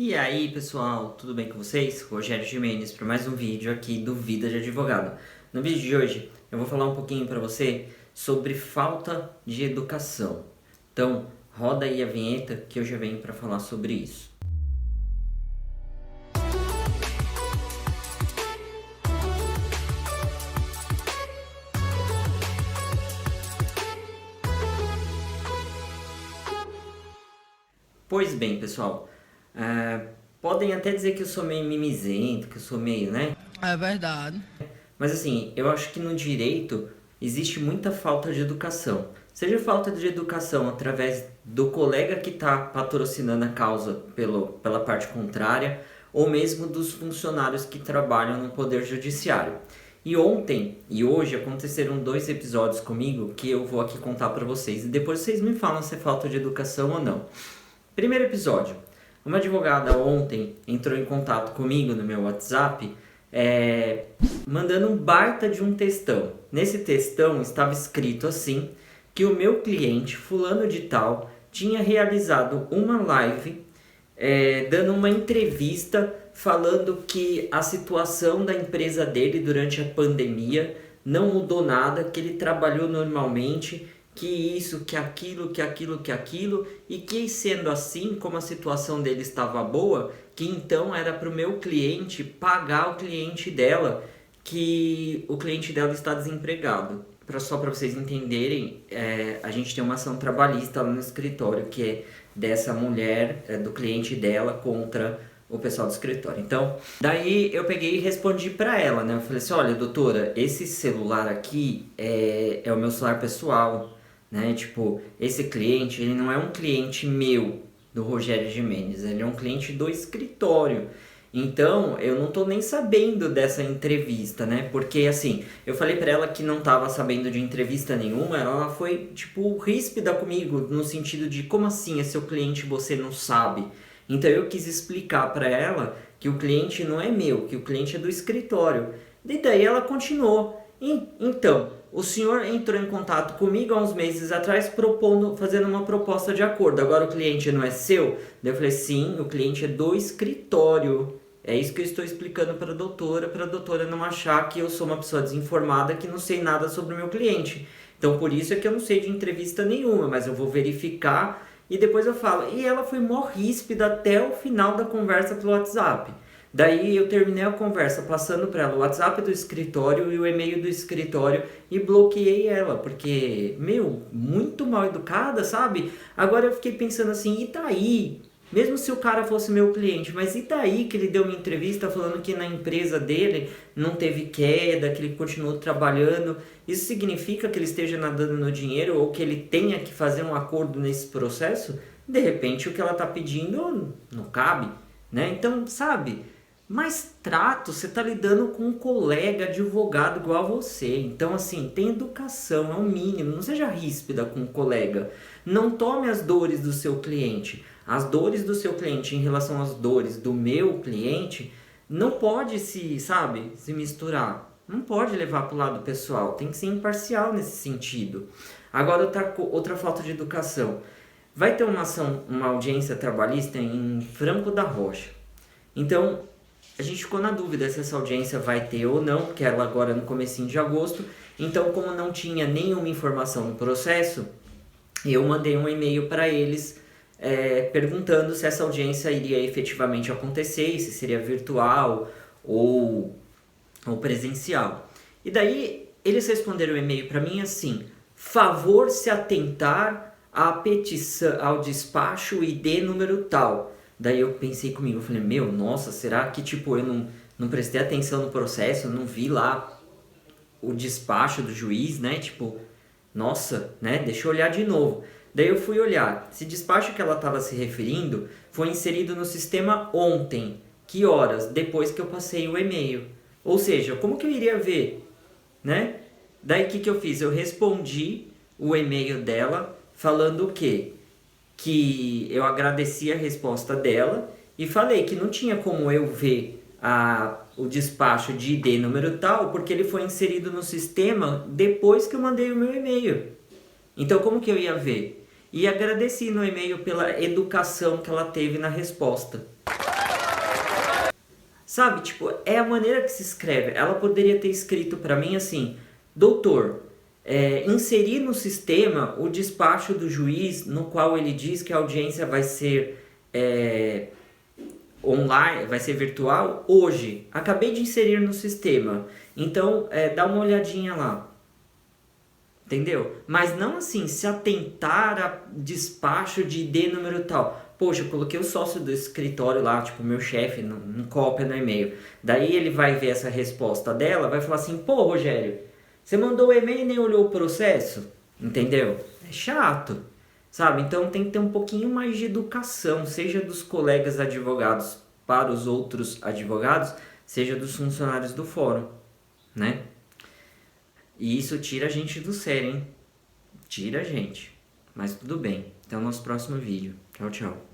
E aí pessoal, tudo bem com vocês? Rogério Gimenez para mais um vídeo aqui do Vida de Advogado. No vídeo de hoje eu vou falar um pouquinho para você sobre falta de educação. Então roda aí a vinheta que eu já venho para falar sobre isso. Pois bem pessoal, podem até dizer que eu sou meio mimizento, que eu sou meio, né? É verdade. Mas assim, eu acho que no direito existe muita falta de educação. Seja falta de educação através do colega que está patrocinando a causa pela parte contrária, ou mesmo dos funcionários que trabalham no Poder Judiciário. E ontem e hoje aconteceram 2 episódios comigo que eu vou aqui contar para vocês. E depois vocês me falam se é falta de educação ou não. Primeiro episódio. Uma advogada ontem entrou em contato comigo no meu WhatsApp, mandando um baita de um textão. Nesse textão estava escrito assim, que o meu cliente, fulano de tal, tinha realizado uma live, dando uma entrevista falando que a situação da empresa dele durante a pandemia não mudou nada, que ele trabalhou normalmente, que isso, que aquilo, e que sendo assim, como a situação dele estava boa, que então era para o meu cliente pagar o cliente dela, que o cliente dela está desempregado. Só para vocês entenderem, a gente tem uma ação trabalhista lá no escritório, que é dessa mulher, do cliente dela contra o pessoal do escritório. Então, daí eu peguei e respondi para ela, né? Eu falei assim, olha, doutora, esse celular aqui é o meu celular pessoal, né? Tipo, esse cliente, ele não é um cliente meu, do Rogério Gimenez, ele é um cliente do escritório. Então, eu não tô nem sabendo dessa entrevista, né? Porque, assim, eu falei pra ela que não tava sabendo de entrevista nenhuma, ela foi, tipo, ríspida comigo, no sentido de, como assim é seu cliente e você não sabe? Então, eu quis explicar pra ela que o cliente não é meu, que o cliente é do escritório. E daí ela continuou. Então, o senhor entrou em contato comigo há uns meses atrás fazendo uma proposta de acordo. Agora o cliente não é seu? Daí eu falei, sim, o cliente é do escritório. É isso que eu estou explicando para a doutora não achar que eu sou uma pessoa desinformada que não sei nada sobre o meu cliente. Então por isso é que eu não sei de entrevista nenhuma, mas eu vou verificar e depois eu falo. E ela foi mó ríspida até o final da conversa pelo WhatsApp. Daí eu terminei a conversa passando para ela o WhatsApp do escritório e o e-mail do escritório e bloqueei ela, porque, muito mal educada, sabe? Agora eu fiquei pensando assim, e daí? Mesmo se o cara fosse meu cliente, mas e daí que ele deu uma entrevista falando que na empresa dele não teve queda, que ele continuou trabalhando? Isso significa que ele esteja nadando no dinheiro ou que ele tenha que fazer um acordo nesse processo? De repente o que ela está pedindo não cabe, né? Então, sabe? Mas trato, você está lidando com um colega advogado igual a você. Então, assim, tem educação, é o mínimo. Não seja ríspida com o colega. Não tome as dores do seu cliente. As dores do seu cliente em relação às dores do meu cliente não pode se misturar. Não pode levar para o lado pessoal. Tem que ser imparcial nesse sentido. Agora, outra falta de educação. Vai ter uma audiência trabalhista em Franco da Rocha. Então, a gente ficou na dúvida se essa audiência vai ter ou não, porque ela agora no comecinho de agosto. Então, como não tinha nenhuma informação no processo, eu mandei um e-mail para eles perguntando se essa audiência iria efetivamente acontecer, se seria virtual ou presencial. E daí eles responderam o e-mail para mim assim: favor se atentar à petição, ao despacho ID número tal. Daí eu pensei comigo, eu falei, nossa, será que tipo eu não prestei atenção no processo, eu não vi lá o despacho do juiz, né? Tipo, nossa, né? Deixa eu olhar de novo. Daí eu fui olhar, esse despacho que ela estava se referindo foi inserido no sistema ontem, que horas? Depois que eu passei o e-mail. Ou seja, como que eu iria ver, né? Daí o que eu fiz? Eu respondi o e-mail dela falando o quê? Que eu agradeci a resposta dela e falei que não tinha como eu ver o despacho de ID número tal, porque ele foi inserido no sistema depois que eu mandei o meu e-mail. Então como que eu ia ver? E agradeci no e-mail pela educação que ela teve na resposta. Sabe, tipo, é a maneira que se escreve. Ela poderia ter escrito para mim assim: doutor, inserir no sistema o despacho do juiz no qual ele diz que a audiência vai ser online, vai ser virtual hoje. Acabei de inserir no sistema. Então, dá uma olhadinha lá. Entendeu? Mas não assim, se atentar a despacho de ID número tal. Poxa, eu coloquei o sócio do escritório lá, tipo, meu chefe, não cópia no e-mail. Daí ele vai ver essa resposta dela, vai falar assim: pô, Rogério, você mandou o e-mail e nem olhou o processo? Entendeu? É chato, sabe? Então tem que ter um pouquinho mais de educação, seja dos colegas advogados para os outros advogados, seja dos funcionários do fórum, né? E isso tira a gente do sério, hein? Tira a gente. Mas tudo bem. Até o nosso próximo vídeo. Tchau, tchau.